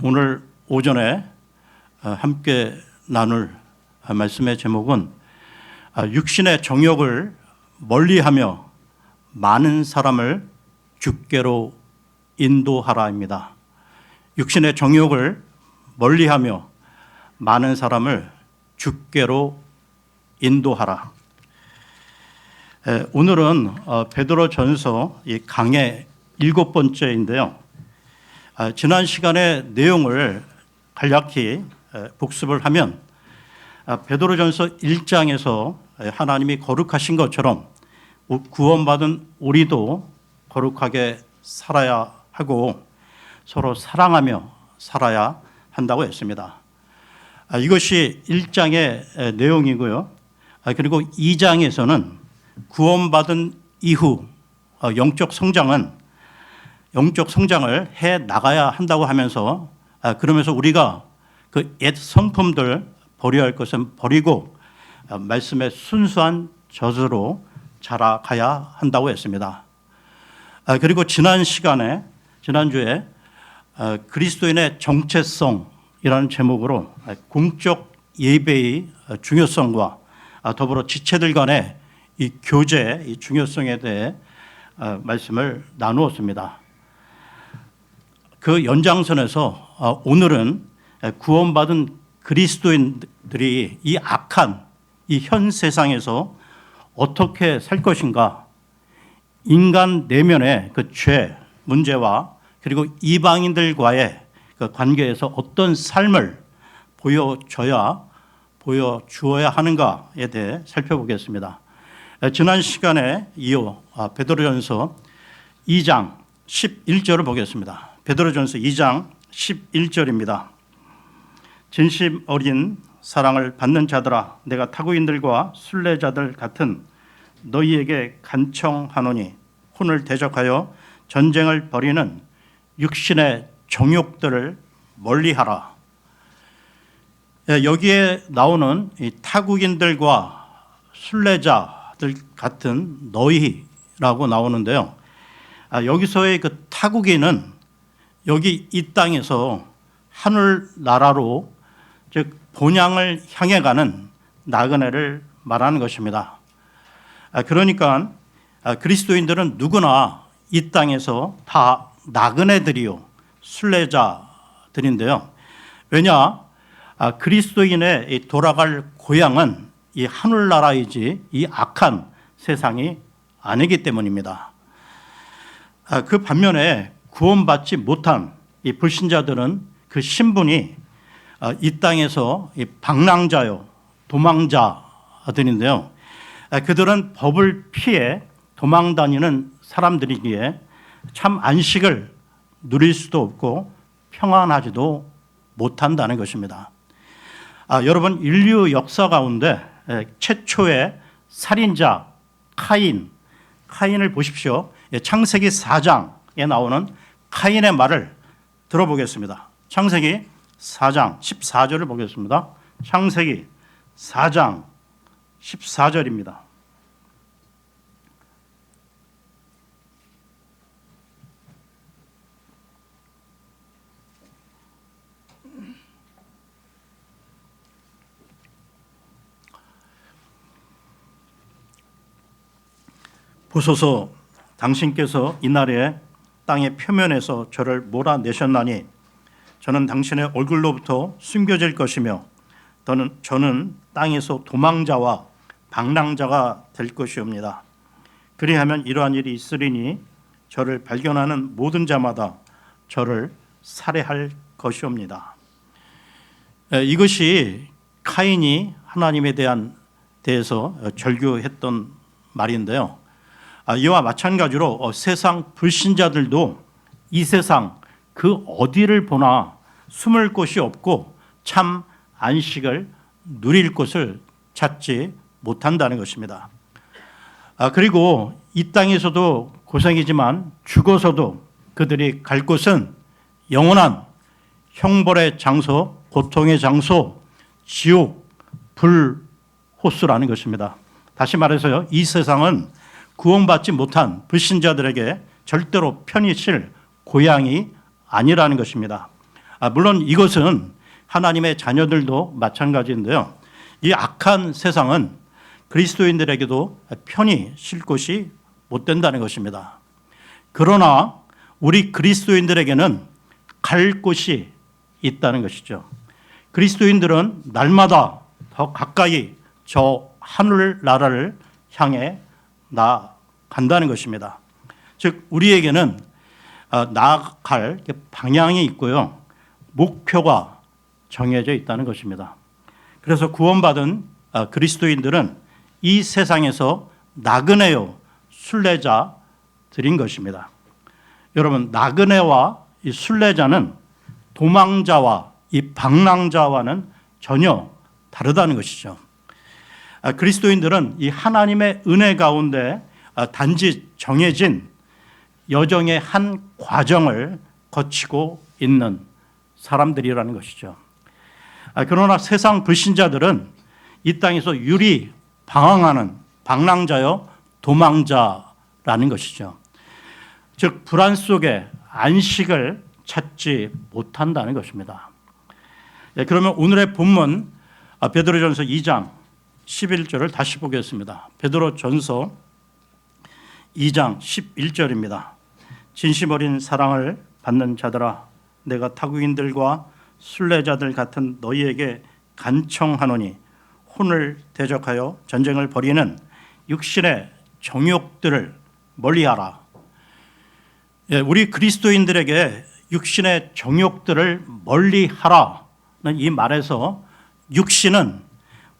오늘 오전에 함께 나눌 말씀의 제목은 육신의 정욕을 멀리하며 많은 사람을 주께로 인도하라입니다. 육신의 정욕을 멀리하며 많은 사람을 주께로 인도하라. 오늘은 베드로전서 이 강의 7번째인데요. 지난 시간의 내용을 간략히 복습을 하면 베드로전서 1장에서 하나님이 거룩하신 것처럼 구원받은 우리도 거룩하게 살아야 하고 서로 사랑하며 살아야 한다고 했습니다. 이것이 1장의 내용이고요. 그리고 2장에서는 구원받은 이후 영적 성장을 해 나가야 한다고 하면서 그러면서 우리가 그 옛 성품들 버려야 할 것은 버리고 말씀의 순수한 젖으로 자라가야 한다고 했습니다. 그리고 지난주에 그리스도인의 정체성이라는 제목으로 공적 예배의 중요성과 더불어 지체들 간의 이 교제의 중요성에 대해 말씀을 나누었습니다. 그 연장선에서 오늘은 구원받은 그리스도인들이 이 악한 이 현 세상에서 어떻게 살 것인가, 인간 내면의 그 죄 문제와 그리고 이방인들과의 그 관계에서 어떤 삶을 보여주어야 하는가에 대해 살펴보겠습니다. 지난 시간에 이어 베드로전서 2장 11절을 보겠습니다. 베드로전서 2장 11절입니다. 진심 어린 사랑을 받는 자들아, 내가 타국인들과 순례자들 같은 너희에게 간청하노니 혼을 대적하여 전쟁을 벌이는 육신의 정욕들을 멀리하라. 여기에 나오는 이 타국인들과 순례자들 같은 너희라고 나오는데요. 여기서의 그 타국인은 여기 이 땅에서 하늘나라로 즉 본향을 향해 가는 나그네를 말하는 것입니다. 그러니까 그리스도인들은 누구나 이 땅에서 다 나그네들이요 순례자들인데요. 왜냐? 그리스도인의 돌아갈 고향은 이 하늘나라이지 이 악한 세상이 아니기 때문입니다. 그 반면에 구원받지 못한 이 불신자들은 그 신분이 이 땅에서 이 방랑자요 도망자들인데요. 그들은 법을 피해 도망 다니는 사람들이기에 참 안식을 누릴 수도 없고 평안하지도 못한다는 것입니다. 여러분, 인류 역사 가운데 최초의 살인자 카인을 보십시오. 창세기 4장에 나오는 카인의 말을 들어보겠습니다. 창세기 4장 14절을 보겠습니다. 창세기 4장 14절입니다. 보소서, 당신께서 이날에 땅의 표면에서 저를 몰아내셨나니 저는 당신의 얼굴로부터 숨겨질 것이며 저는 땅에서 도망자와 방랑자가 될 것이옵니다. 그리하면 이러한 일이 있으리니 저를 발견하는 모든 자마다 저를 살해할 것이옵니다. 이것이 카인이 하나님에 대해서 절규했던 말인데요. 이와 마찬가지로 세상 불신자들도 이 세상 그 어디를 보나 숨을 곳이 없고 참 안식을 누릴 곳을 찾지 못한다는 것입니다. 그리고 이 땅에서도 고생이지만 죽어서도 그들이 갈 곳은 영원한 형벌의 장소, 고통의 장소, 지옥, 불호수라는 것입니다. 다시 말해서요, 이 세상은 구원받지 못한 불신자들에게 절대로 편히 쉴 고향이 아니라는 것입니다. 물론 이것은 하나님의 자녀들도 마찬가지인데요. 이 악한 세상은 그리스도인들에게도 편히 쉴 곳이 못 된다는 것입니다. 그러나 우리 그리스도인들에게는 갈 곳이 있다는 것이죠. 그리스도인들은 날마다 더 가까이 저 하늘 나라를 향해 나아간다는 것입니다. 즉 우리에게는 나아갈 방향이 있고요. 목표가 정해져 있다는 것입니다. 그래서 구원받은 그리스도인들은 이 세상에서 나그네요 순례자들인 것입니다. 여러분, 나그네와 이 순례자는 도망자와 이 방랑자와는 전혀 다르다는 것이죠. 그리스도인들은 이 하나님의 은혜 가운데 단지 정해진 여정의 한 과정을 거치고 있는 사람들이라는 것이죠. 그러나 세상 불신자들은 이 땅에서 유리 방황하는 방랑자요 도망자라는 것이죠. 즉 불안 속에 안식을 찾지 못한다는 것입니다. 그러면 오늘의 본문 베드로전서 2장 11절을 다시 보겠습니다. 베드로전서 2장 11절입니다. 진심 어린 사랑을 받는 자들아, 내가 타국인들과 순례자들 같은 너희에게 간청하노니 혼을 대적하여 전쟁을 벌이는 육신의 정욕들을 멀리하라. 우리 그리스도인들에게 육신의 정욕들을 멀리하라는 이 말에서 육신은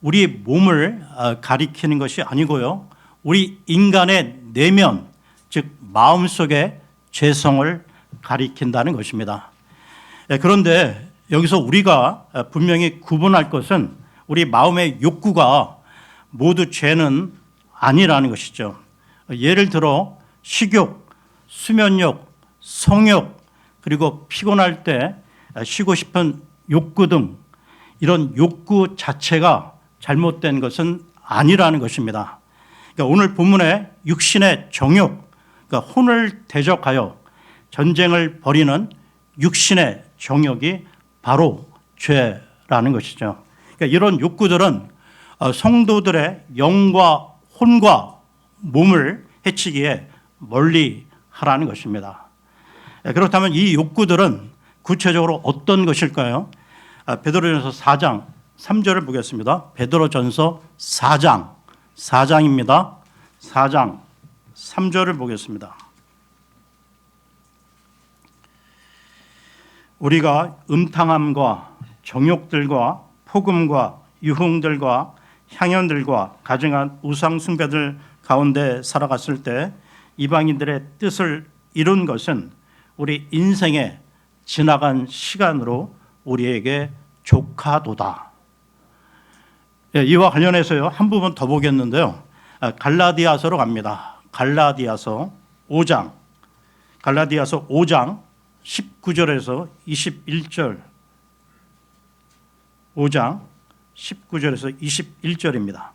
우리 몸을 가리키는 것이 아니고요. 우리 인간의 내면, 즉 마음속의 죄성을 가리킨다는 것입니다. 그런데 여기서 우리가 분명히 구분할 것은 우리 마음의 욕구가 모두 죄는 아니라는 것이죠. 예를 들어 식욕, 수면욕, 성욕, 그리고 피곤할 때 쉬고 싶은 욕구 등 이런 욕구 자체가 잘못된 것은 아니라는 것입니다. 그러니까 오늘 본문에 육신의 정욕, 그러니까 혼을 대적하여 전쟁을 벌이는 육신의 정욕이 바로 죄라는 것이죠. 그러니까 이런 욕구들은 성도들의 영과 혼과 몸을 해치기에 멀리 하라는 것입니다. 그렇다면 이 욕구들은 구체적으로 어떤 것일까요? 베드로전서 4장 3절을 보겠습니다. 베드로전서 4장입니다. 4장 3절을 보겠습니다. 우리가 음탕함과 정욕들과 폭음과 유흥들과 향연들과 가증한 우상 숭배들 가운데 살아갔을 때 이방인들의 뜻을 이룬 것은 우리 인생의 지나간 시간으로 우리에게 조카도다. 이와 관련해서요 한 부분 더 보겠는데요. 갈라디아서로 갑니다. 갈라디아서 5장 19절에서 21절 5장 19절에서 21절입니다.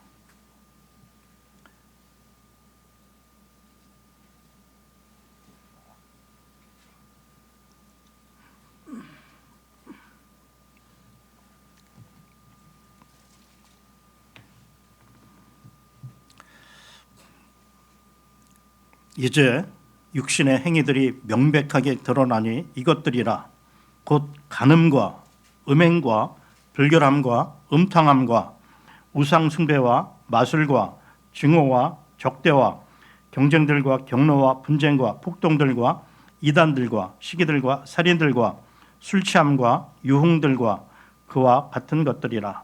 이제 육신의 행위들이 명백하게 드러나니 이것들이라 곧 간음과 음행과 불결함과 음탕함과 우상숭배와 마술과 증오와 적대와 경쟁들과 경노와 분쟁과 폭동들과 이단들과 시기들과 살인들과 술취함과 유흥들과 그와 같은 것들이라.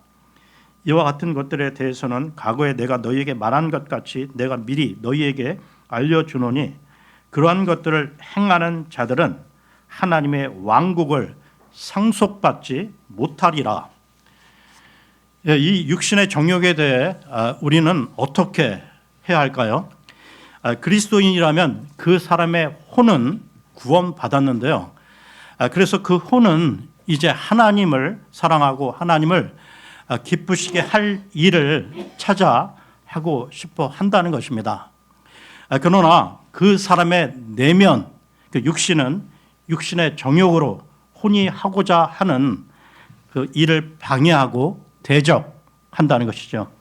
이와 같은 것들에 대해서는 과거에 내가 너희에게 말한 것 같이 내가 미리 너희에게 알려주노니 그러한 것들을 행하는 자들은 하나님의 왕국을 상속받지 못하리라. 이 육신의 정욕에 대해 우리는 어떻게 해야 할까요? 그리스도인이라면 그 사람의 혼은 구원받았는데요. 그래서 그 혼은 이제 하나님을 사랑하고 하나님을 기쁘시게 할 일을 찾아 하고 싶어 한다는 것입니다. 그러나 그 사람의 내면, 그 육신은 육신의 정욕으로 혼이 하고자 하는 그 일을 방해하고 대적한다는 것이죠.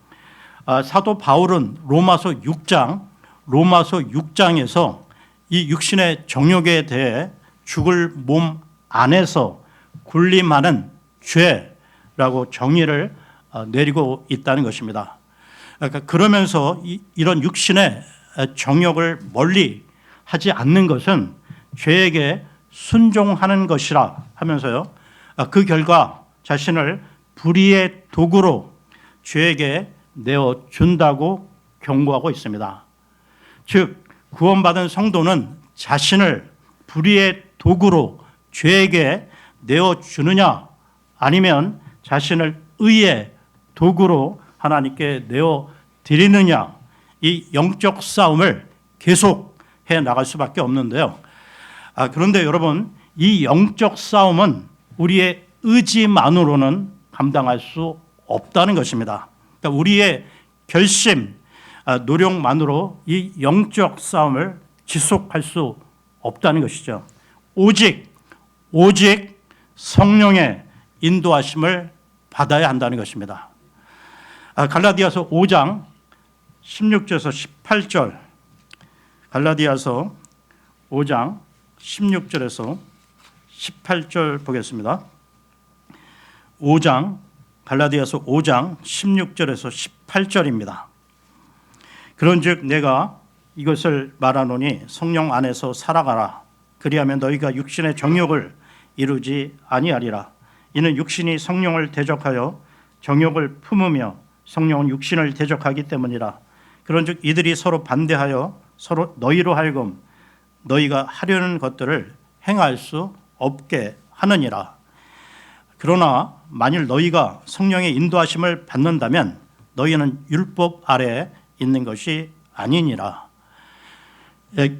사도 바울은 로마서 6장에서 이 육신의 정욕에 대해 죽을 몸 안에서 군림하는 죄라고 정의를 내리고 있다는 것입니다. 그러면서 이런 육신의 정욕을 멀리 하지 않는 것은 죄에게 순종하는 것이라 하면서요, 그 결과 자신을 불의의 도구로 죄에게 내어준다고 경고하고 있습니다. 즉 구원받은 성도는 자신을 불의의 도구로 죄에게 내어주느냐 아니면 자신을 의의 도구로 하나님께 내어드리느냐, 이 영적 싸움을 계속해 나갈 수밖에 없는데요. 그런데 여러분, 이 영적 싸움은 우리의 의지만으로는 감당할 수 없다는 것입니다. 그러니까 우리의 결심, 노력만으로 이 영적 싸움을 지속할 수 없다는 것이죠. 오직 성령의 인도하심을 받아야 한다는 것입니다. 갈라디아서 5장 16절에서 18절, 갈라디아서 5장 16절에서 18절 보겠습니다. 갈라디아서 5장 16절에서 18절입니다. 그런즉 내가 이것을 말하노니 성령 안에서 살아가라. 그리하면 너희가 육신의 정욕을 이루지 아니하리라. 이는 육신이 성령을 대적하여 정욕을 품으며 성령은 육신을 대적하기 때문이라. 그런즉 이들이 서로 반대하여 서로 너희로 하여금 너희가 하려는 것들을 행할 수 없게 하느니라. 그러나 만일 너희가 성령의 인도하심을 받는다면 너희는 율법 아래에 있는 것이 아니니라.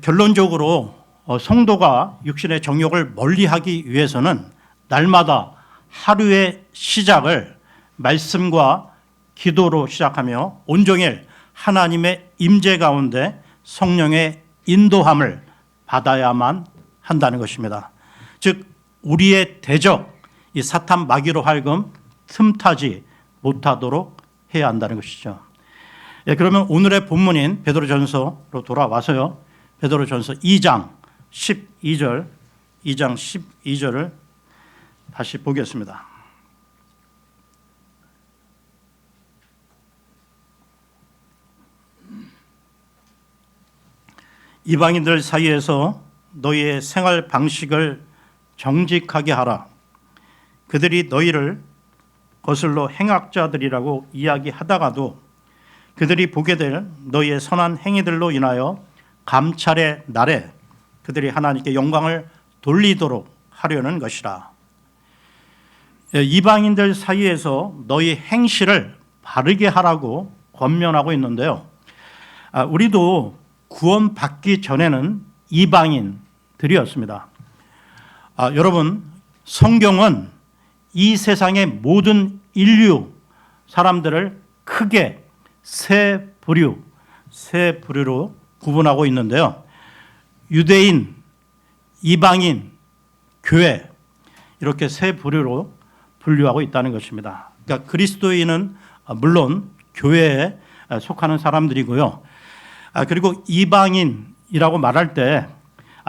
결론적으로 성도가 육신의 정욕을 멀리하기 위해서는 날마다 하루의 시작을 말씀과 기도로 시작하며 온종일 하나님의 임재 가운데 성령의 인도함을 받아야만 한다는 것입니다. 즉 우리의 대적, 이 사탄 마귀로 하여금 틈타지 못하도록 해야 한다는 것이죠. 그러면 오늘의 본문인 베드로전서로 돌아와서요, 베드로전서 2장 12절을 다시 보겠습니다. 이방인들 사이에서 너희의 생활 방식을 정직하게 하라. 그들이 너희를 거슬러 행악자들이라고 이야기하다가도 그들이 보게 될 너희의 선한 행위들로 인하여 감찰의 날에 그들이 하나님께 영광을 돌리도록 하려는 것이라. 이방인들 사이에서 너희 행실을 바르게 하라고 권면하고 있는데요. 우리도 구원받기 전에는 이방인들이었습니다. 여러분, 성경은 이 세상의 모든 인류 사람들을 크게 세 부류로 구분하고 있는데요. 유대인, 이방인, 교회, 이렇게 세 부류로 분류하고 있다는 것입니다. 그러니까 그리스도인은 물론 교회에 속하는 사람들이고요. 그리고 이방인이라고 말할 때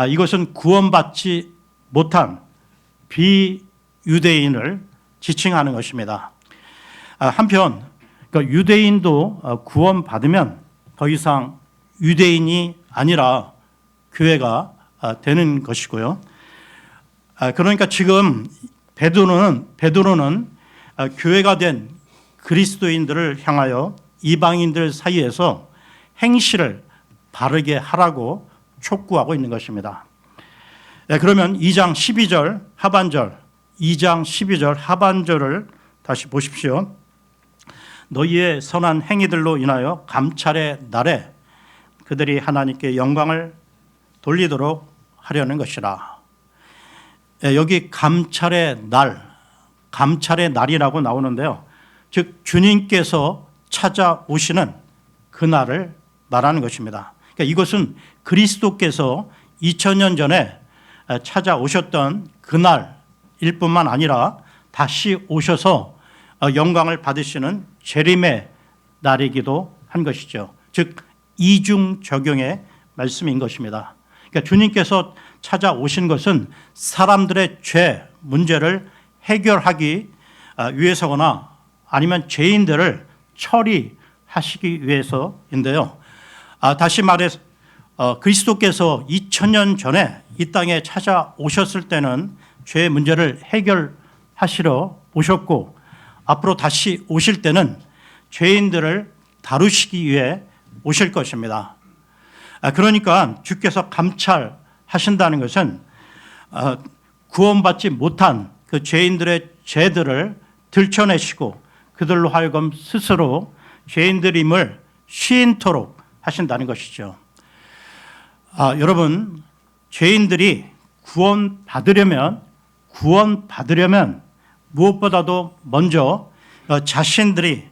이것은 구원받지 못한 비유대인을 지칭하는 것입니다. 한편 그러니까 유대인도 구원받으면 더 이상 유대인이 아니라 교회가 되는 것이고요. 그러니까 지금 베드로는 교회가 된 그리스도인들을 향하여 이방인들 사이에서 행실을 바르게 하라고 촉구하고 있는 것입니다. 그러면 2장 12절 하반절을 다시 보십시오. 너희의 선한 행위들로 인하여 감찰의 날에 그들이 하나님께 영광을 돌리도록 하려는 것이라. 여기 감찰의 날이라고 나오는데요. 즉 주님께서 찾아오시는 그날을 말하는 것입니다. 그러니까 이것은 그리스도께서 2000년 전에 찾아오셨던 그날, 일 뿐만 아니라 다시 오셔서 영광을 받으시는 재림의 날이기도 한 것이죠. 즉 이중 적용의 말씀인 것입니다. 그러니까 주님께서 찾아오신 것은 사람들의 죄 문제를 해결하기 위해서거나 아니면 죄인들을 처리하시기 위해서인데요. 다시 말해서 그리스도께서 2000년 전에 이 땅에 찾아오셨을 때는 죄의 문제를 해결하시러 오셨고, 앞으로 다시 오실 때는 죄인들을 다루시기 위해 오실 것입니다. 그러니까 주께서 감찰하신다는 것은 구원받지 못한 그 죄인들의 죄들을 들춰내시고 그들로 하여금 스스로 죄인들임을 시인토록 하신다는 것이죠. 여러분, 죄인들이 구원받으려면 무엇보다도 먼저 자신들이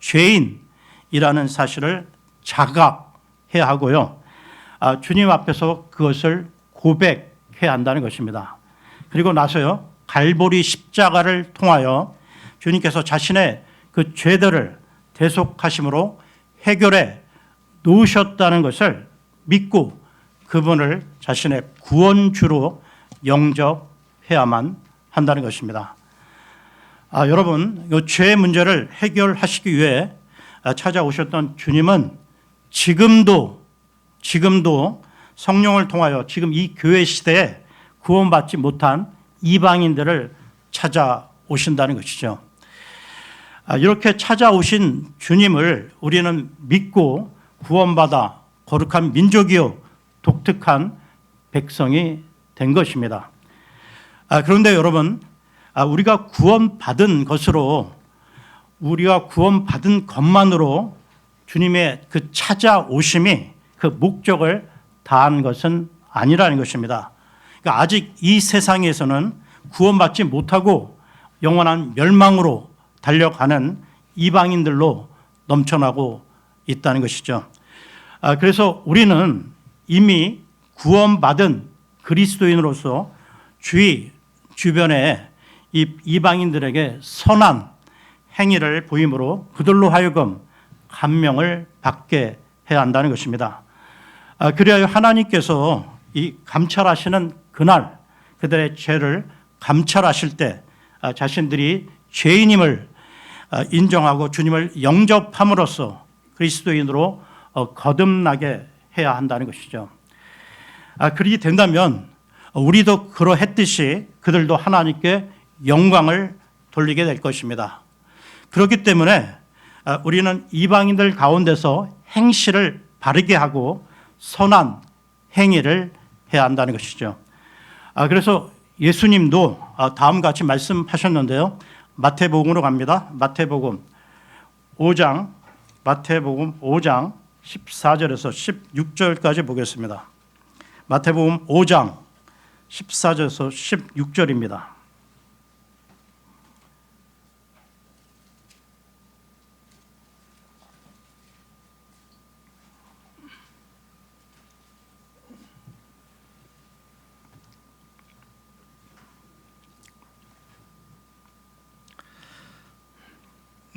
죄인이라는 사실을 자각해야 하고요. 주님 앞에서 그것을 고백해야 한다는 것입니다. 그리고 나서요, 갈보리 십자가를 통하여 주님께서 자신의 그 죄들을 대속하심으로 해결해 놓으셨다는 것을 믿고 그분을 자신의 구원주로 영접해야만 한다는 것입니다. 여러분, 이 죄 문제를 해결하시기 위해 찾아오셨던 주님은 지금도 성령을 통하여 지금 이 교회 시대에 구원받지 못한 이방인들을 찾아오신다는 것이죠. 이렇게 찾아오신 주님을 우리는 믿고 구원받아 거룩한 민족이요 독특한 백성이 된 것입니다. 그런데 여러분, 우리가 구원받은 것만으로 주님의 그 찾아오심이 그 목적을 다한 것은 아니라는 것입니다. 그러니까 아직 이 세상에서는 구원받지 못하고 영원한 멸망으로 달려가는 이방인들로 넘쳐나고 있다는 것이죠. 그래서 우리는 이미 구원받은 그리스도인으로서 주변에 이 이방인들에게 선한 행위를 보임으로 그들로 하여금 감명을 받게 해야 한다는 것입니다. 그래야 하나님께서 이 감찰하시는 그날 그들의 죄를 감찰하실 때 자신들이 죄인임을 인정하고 주님을 영접함으로써 그리스도인으로 거듭나게 해야 한다는 것이죠. 그렇게 된다면 우리도 그러했듯이 그들도 하나님께 영광을 돌리게 될 것입니다. 그렇기 때문에 우리는 이방인들 가운데서 행실을 바르게 하고 선한 행위를 해야 한다는 것이죠. 그래서 예수님도 다음과 같이 말씀하셨는데요. 마태복음으로 갑니다. 마태복음 5장 14절에서 16절까지 보겠습니다. 마태복음 5장 14절에서 16절입니다.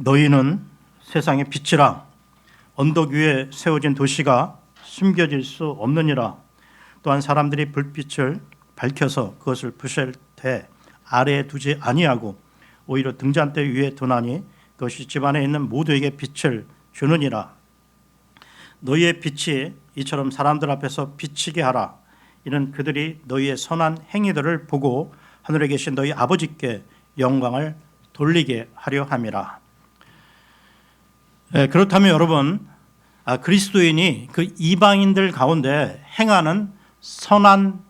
너희는 세상의 빛이라. 언덕 위에 세워진 도시가 숨겨질 수 없느니라. 또한 사람들이 불빛을 밝혀서 그것을 부실 때 아래에 두지 아니하고 오히려 등잔대 위에 두나니 그것이 집안에 있는 모두에게 빛을 주느니라. 너희의 빛이 이처럼 사람들 앞에서 비치게 하라. 이는 그들이 너희의 선한 행위들을 보고 하늘에 계신 너희 아버지께 영광을 돌리게 하려 함이라. 그렇다면 여러분, 그리스도인이 그 이방인들 가운데 행하는 선한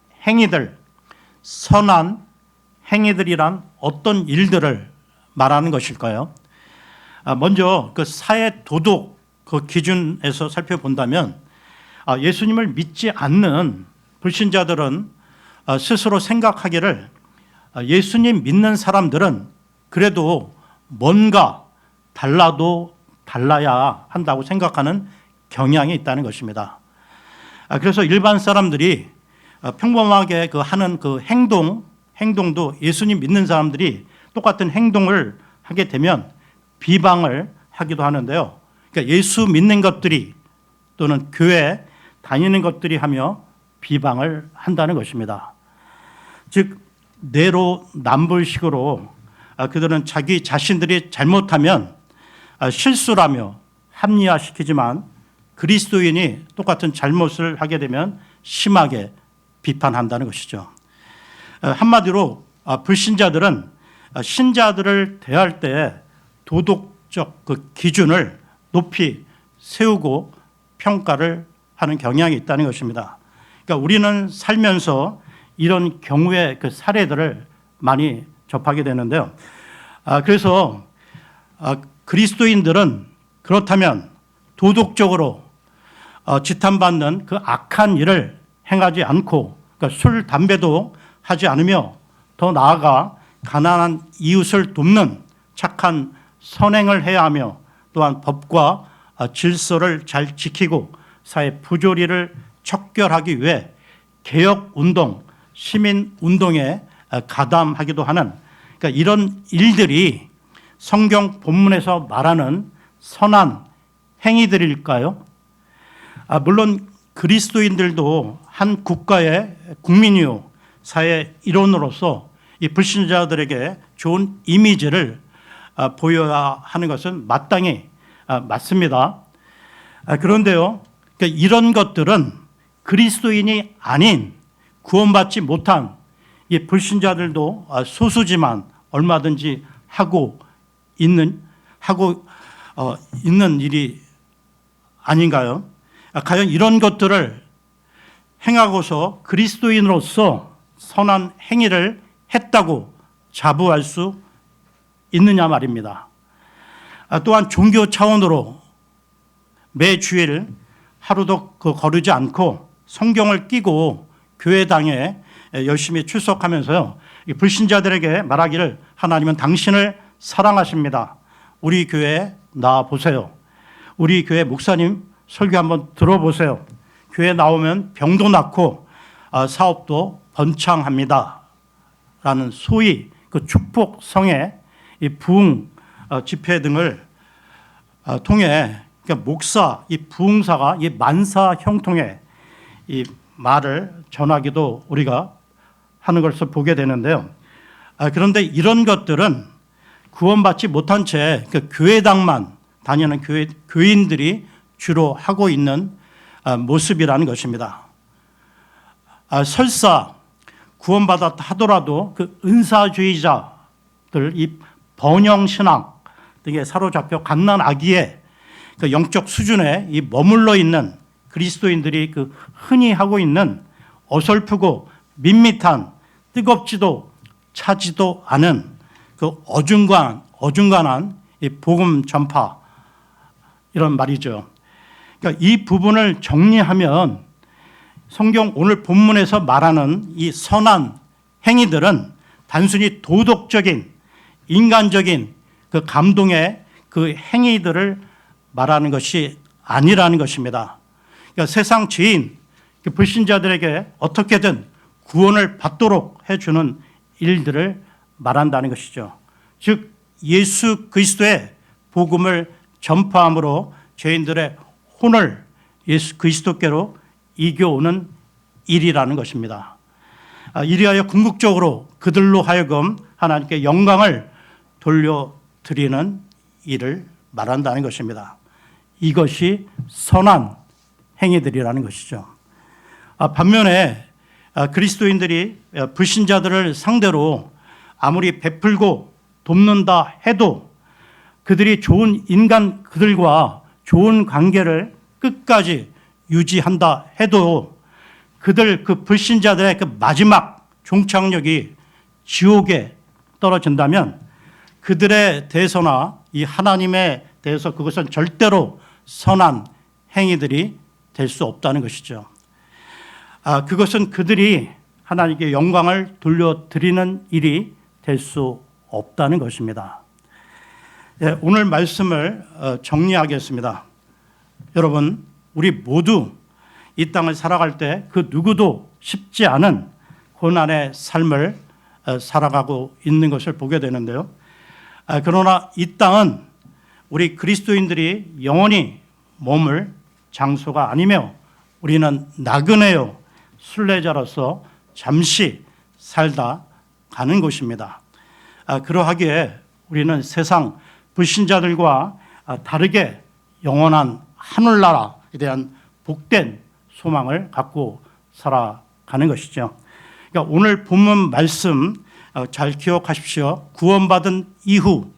행위들이란 어떤 일들을 말하는 것일까요? 먼저 그 사회 도덕 그 기준에서 살펴본다면 예수님을 믿지 않는 불신자들은 스스로 생각하기를 예수님 믿는 사람들은 그래도 뭔가 달라야 한다고 생각하는 경향이 있다는 것입니다. 그래서 일반 사람들이 평범하게 하는 그 행동도 예수님 믿는 사람들이 똑같은 행동을 하게 되면 비방을 하기도 하는데요. 그러니까 예수 믿는 것들이 또는 교회 다니는 것들이 하며 비방을 한다는 것입니다. 즉 내로남불식으로 그들은 자기 자신들이 잘못하면 실수라며 합리화시키지만 그리스도인이 똑같은 잘못을 하게 되면 심하게 비판한다는 것이죠. 한마디로 불신자들은 신자들을 대할 때 도덕적 그 기준을 높이 세우고 평가를 하는 경향이 있다는 것입니다. 그러니까 우리는 살면서 이런 경우의 그 사례들을 많이 접하게 되는데요. 그래서 그리스도인들은 그렇다면 도덕적으로 지탄받는 그 악한 일을 행하지 않고, 그러니까 술, 담배도 하지 않으며 더 나아가 가난한 이웃을 돕는 착한 선행을 해야 하며 또한 법과 질서를 잘 지키고 사회 부조리를 척결하기 위해 개혁운동, 시민운동에 가담하기도 하는, 그러니까 이런 일들이 성경 본문에서 말하는 선한 행위들일까요? 물론 그리스도인들도 한 국가의 국민이요 사회 일원으로서 이 불신자들에게 좋은 이미지를 보여야 하는 것은 마땅히 맞습니다. 그런데요, 그러니까 이런 것들은 그리스도인이 아닌 구원받지 못한 이 불신자들도 소수지만 얼마든지 하고 있는 일이 아닌가요? 과연 이런 것들을 행하고서 그리스도인으로서 선한 행위를 했다고 자부할 수 있느냐 말입니다. 또한 종교 차원으로 매 주일 하루도 거르지 않고 성경을 끼고 교회당에 열심히 출석하면서요, 불신자들에게 말하기를 하나님은 당신을 사랑하십니다. 우리 교회에 나와 보세요. 우리 교회 목사님 설교 한번 들어보세요. 교회 나오면 병도 낫고 사업도 번창합니다. 라는 소위 그 축복성의 이 부흥 집회 등을 통해, 그러니까 목사, 이 부흥사가 이 만사 형통의 이 말을 전하기도 우리가 하는 것을 보게 되는데요. 그런데 이런 것들은 구원받지 못한 채 그 교회당만 다니는 교인들이 주로 하고 있는 모습이라는 것입니다. 설사 구원받았다 하더라도 그 은사주의자들, 이 번영신앙 등에 사로잡혀 갓난아기의 그 영적 수준에 이 머물러 있는 그리스도인들이 그 흔히 하고 있는 어설프고 밋밋한, 뜨겁지도 차지도 않은 그 어중간한 이 복음 전파, 이런 말이죠. 그러니까 이 부분을 정리하면 성경 오늘 본문에서 말하는 이 선한 행위들은 단순히 도덕적인, 인간적인 그 감동의 그 행위들을 말하는 것이 아니라는 것입니다. 그러니까 세상 죄인, 그 불신자들에게 어떻게든 구원을 받도록 해주는 일들을 말한다는 것이죠. 즉 예수 그리스도의 복음을 전파함으로 죄인들의 혼을 예수 그리스도께로 이겨오는 일이라는 것입니다. 이리하여 궁극적으로 그들로 하여금 하나님께 영광을 돌려드리는 일을 말한다는 것입니다. 이것이 선한 행위들이라는 것이죠. 반면에 그리스도인들이 불신자들을 상대로 아무리 베풀고 돕는다 해도 그들이 좋은 인간, 그들과 좋은 관계를 끝까지 유지한다 해도 그들, 그 불신자들의 그 마지막 종착역이 지옥에 떨어진다면 그들에 대해서나 이 하나님에 대해서 그것은 절대로 선한 행위들이 될 수 없다는 것이죠. 그것은 그들이 하나님께 영광을 돌려드리는 일이 될 수 없다는 것입니다. 오늘 말씀을 정리하겠습니다. 여러분, 우리 모두 이 땅을 살아갈 때 그 누구도 쉽지 않은 고난의 삶을 살아가고 있는 것을 보게 되는데요. 그러나 이 땅은 우리 그리스도인들이 영원히 머물 장소가 아니며 우리는 나그네요 순례자로서 잠시 살다 가는 곳입니다. 그러하기에 우리는 세상 불신자들과 다르게 영원한 하늘나라에 대한 복된 소망을 갖고 살아가는 것이죠. 그러니까 오늘 본문 말씀 잘 기억하십시오. 구원받은 이후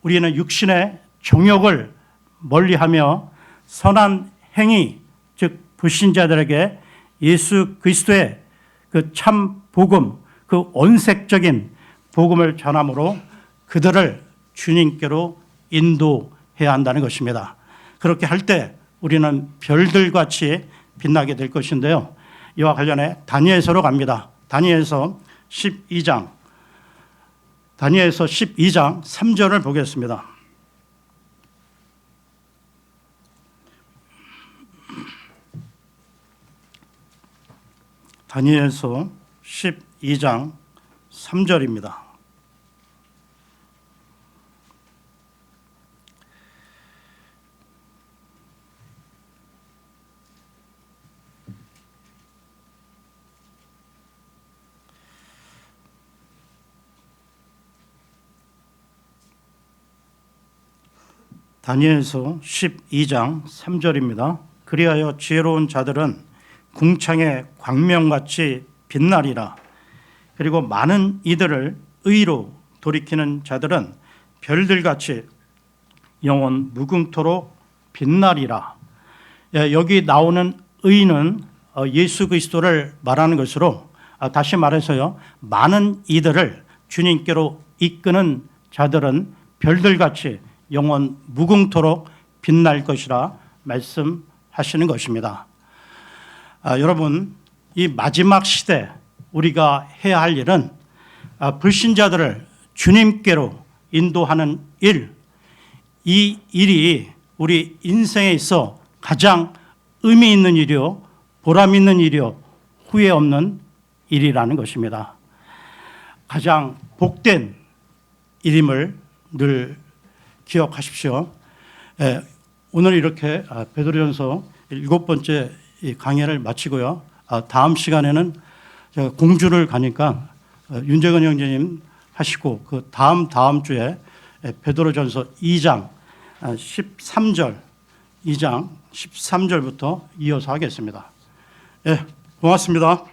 우리는 육신의 정욕을 멀리하며 선한 행위, 즉 불신자들에게 예수 그리스도의 그 참 복음, 그 언색적인 복음을 전함으로 그들을 주님께로 인도해야 한다는 것입니다. 그렇게 할 때 우리는 별들같이 빛나게 될 것인데요. 이와 관련해 다니엘서로 갑니다. 다니엘서 12장 3절을 보겠습니다. 다니엘서 12장 3절입니다. 다니엘서 12장 3절입니다. 그리하여 지혜로운 자들은 궁창의 광명같이 빛나리라. 그리고 많은 이들을 의로 돌이키는 자들은 별들같이 영원 무궁토록 빛나리라. 여기 나오는 의는 예수 그리스도를 말하는 것으로 다시 말해서요, 많은 이들을 주님께로 이끄는 자들은 별들같이 영원 무궁토록 빛날 것이라 말씀하시는 것입니다. 여러분, 이 마지막 시대 우리가 해야 할 일은 불신자들을 주님께로 인도하는 일, 이 일이 우리 인생에 있어 가장 의미 있는 일이요, 보람 있는 일이요, 후회 없는 일이라는 것입니다. 가장 복된 일임을 늘 기억하십시오. 오늘 이렇게 베드로전서 7번째 강의를 마치고요. 다음 시간에는 제가 공주를 가니까 윤재건 형제님 하시고 그 다음 주에 베드로전서 2장 13절부터 이어서 하겠습니다. 고맙습니다.